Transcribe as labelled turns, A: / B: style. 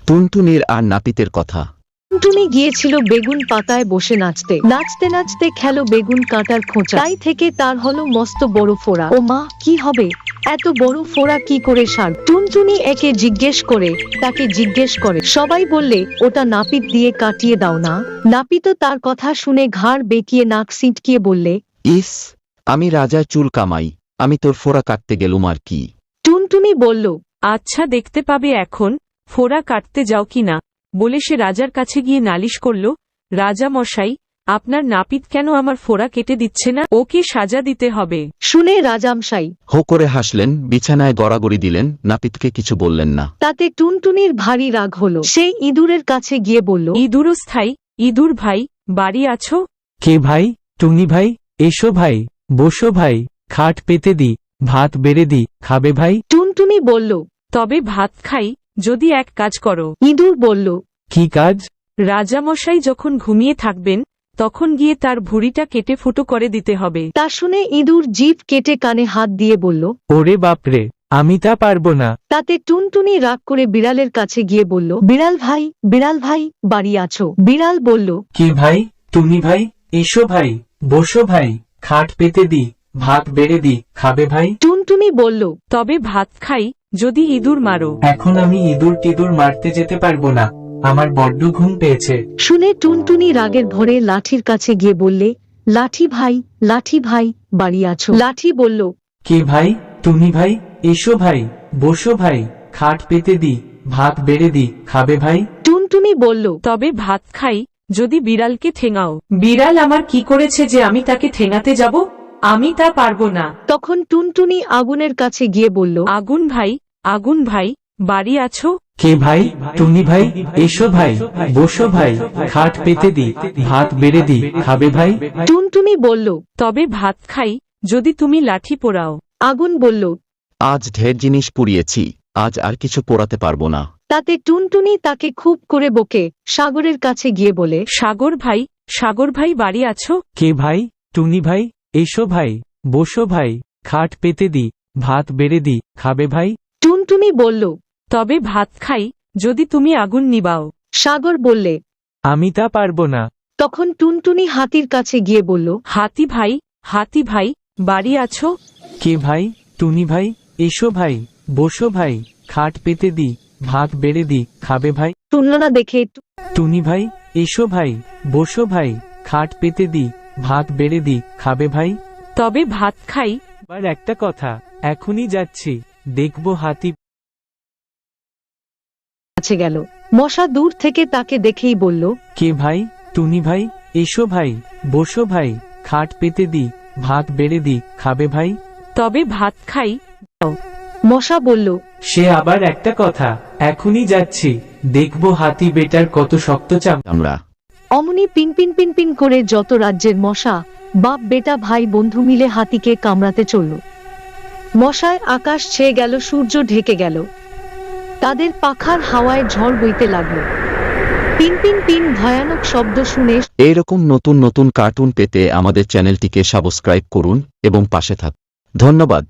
A: টুনটুনির আর নাপিতের কথা।
B: টুনটুনি গিয়েছিল বেগুন পাতায় বসে নাচতে নাচতে নাচতে খেলো বেগুন কাটার খোঁচা, তাই থেকে তার হলো মস্ত বড় ফোড়া। ও মা, কি হবে, এত বড় ফোড়া কি করে সার? টুনটুনি একে জিজ্ঞেস করে, তাকে জিজ্ঞেস করে, সবাই বললে ওটা নাপিত দিয়ে কাটিয়ে দাও না। নাপিতও তার কথা শুনে ঘাড় বেঁকিয়ে নাক সিঁটকিয়ে বললে,
A: ইস, আমি রাজার চুল কামাই, আমি তোর ফোড়া কাটতে গেলুম আর কি।
B: টুনটুনি বলল,
C: আচ্ছা, দেখতে পাবে এখন ফোড়া কাটতে যাও কিনা। বলে সে রাজার কাছে গিয়ে নালিশ করল, রাজা মশাই, আপনার নাপিত কেন আমার ফোড়া কেটে দিচ্ছে না? ওকে সাজা দিতে হবে।
B: শুনে রাজামশাই
A: হো করে হাসলেন, বিছানায় গড়াগড়ি দিলেন, নাপিতকে কিছু বললেন না।
B: তাতে টুনটুনির ভারী রাগ হলো। সে ইঁদুরের কাছে গিয়ে বলল,
C: ইঁদুর স্থায়ী, ইঁদুর ভাই, বাড়ি আছো?
D: কে ভাই? টুনি ভাই, এসো ভাই, বসো ভাই, খাট পেতে দি, ভাত বেড়ে দি, খাবে ভাই?
B: টুনটুনি বলল,
C: তবে ভাত খাই, যদি এক কাজ করো।
B: ইঁদুর বলল,
D: কি কাজ?
C: রাজামশাই যখন ঘুমিয়ে থাকবেন তখন গিয়ে তার ভুঁড়িটা কেটে ফুটো করে দিতে হবে।
B: তা শুনে ইঁদুর জিভ কেটে কানে হাত দিয়ে বলল,
D: ওরে বাপরে, আমি তা পারবো না।
B: তাতে টুনটুনি রাগ করে বিড়ালের কাছে গিয়ে বলল, বিড়াল ভাই, বিড়াল ভাই, বাড়ি আছো? বিড়াল বলল,
D: কি ভাই? টুনি ভাই, এসো ভাই, বসো ভাই, খাট পেতে দি, ভাত বেড়ে দি, খাবে ভাই?
B: টুনটুনি বলল,
C: তবে ভাত খাই, যদি ইঁদুর মারো।
D: এখন আমি ইঁদুর টিদুর মারতে যেতে পারবো না, আমার বড্ড ঘুম পেয়েছে।
B: শুনে টুনটুনি রাগের ভরে লাঠির কাছে গিয়ে বললে, লাঠি ভাই, লাঠি ভাই, বাড়ি আছো? লাঠি বলল,
D: কে ভাই? টুনি ভাই, এসো ভাই, বসো ভাই, খাট পেতে দি, ভাত বেড়ে দি, খাবে ভাই?
B: টুনটুনি বলল,
C: তবে ভাত খাই, যদি বিড়ালকে ঠেঙাও। বিড়াল আমার কি করেছে যে আমি তাকে ঠেঙাতে যাব? আমি তা পারবো না।
B: তখন টুনটুনি আগুনের কাছে গিয়ে বলল,
C: আগুন ভাই, আগুন ভাই, বাড়ি আছো?
D: কে ভাই? টুনি ভাই, এসো ভাই, বসো ভাই, খাট পেতে দি, ভাত বেড়ে দি, খাবে ভাই?
B: টুনটুনি বলল,
C: তবে ভাত খাই, যদি তুমি লাঠি পোড়াও।
B: আগুন বলল,
A: আজ ঢের জিনিস পুড়িয়েছি, আজ আর কিছু পোড়াতে পারবো না।
B: তাতে টুনটুনি তাকে খুব করে বকে সাগরের কাছে গিয়ে বলে,
C: সাগর ভাই, সাগর ভাই, বাড়ি আছো?
D: কে ভাই? টুনি ভাই, এসো ভাই, বসো ভাই, খাট পেতে দি, ভাত বেড়ে দি, খাবে ভাই?
B: টুনটুনি বলল,
C: তবে ভাত খাই, যদি তুমি আগুন নিবাও।
B: সাগর বললে,
D: আমি তা পারবো না।
B: তখন টুনটুনি হাতির কাছে গিয়ে বলল,
C: হাতি ভাই, হাতি ভাই, বাড়ি আছো?
D: কে ভাই? টুনি ভাই, এসো ভাই, বসো ভাই, খাট পেতে দি, ভাত বেড়ে দি, খাবে ভাই?
B: টুনলানা দেখে
D: টুনি ভাই, এসো ভাই, বসো ভাই, খাট পেতে দি, ভাত বেড়ে দি, খাবে ভাই?
C: তবে ভাত খাই।
D: আবার একটা কথা, এখনই যাচ্ছি, দেখবো হাতি।
B: কাছে গেল। মশা দূর থেকে তাকে দেখেই বলল,
D: কে ভাই? টুনি ভাই, এসো ভাই, বসো ভাই, খাট পেতে দি, ভাত বেড়ে দি, খাবে ভাই?
C: তবে ভাত খাই।
B: মশা বলল,
D: সে আবার একটা কথা, এখনই যাচ্ছি, দেখবো হাতি বেটার কত শক্ত চাম।
A: আমরা
B: অমনি পিন পিন পিন পিন করে যত রাজ্যের মশা বাপ বেটা ভাই বন্ধু মিলে হাতিকে কামড়াতে চলল। মশায় আকাশ ছেয়ে গেল, সূর্য ঢেকে গেল, তাদের পাখার হাওয়ায় ঝড় বইতে লাগলো। পিন পিন পিন ভয়ানক শব্দ শুনে
A: এইরকম নতুন নতুন কার্টুন পেতে আমাদের চ্যানেলটিকে সাবস্ক্রাইব করুন এবং পাশে থাকুন। ধন্যবাদ।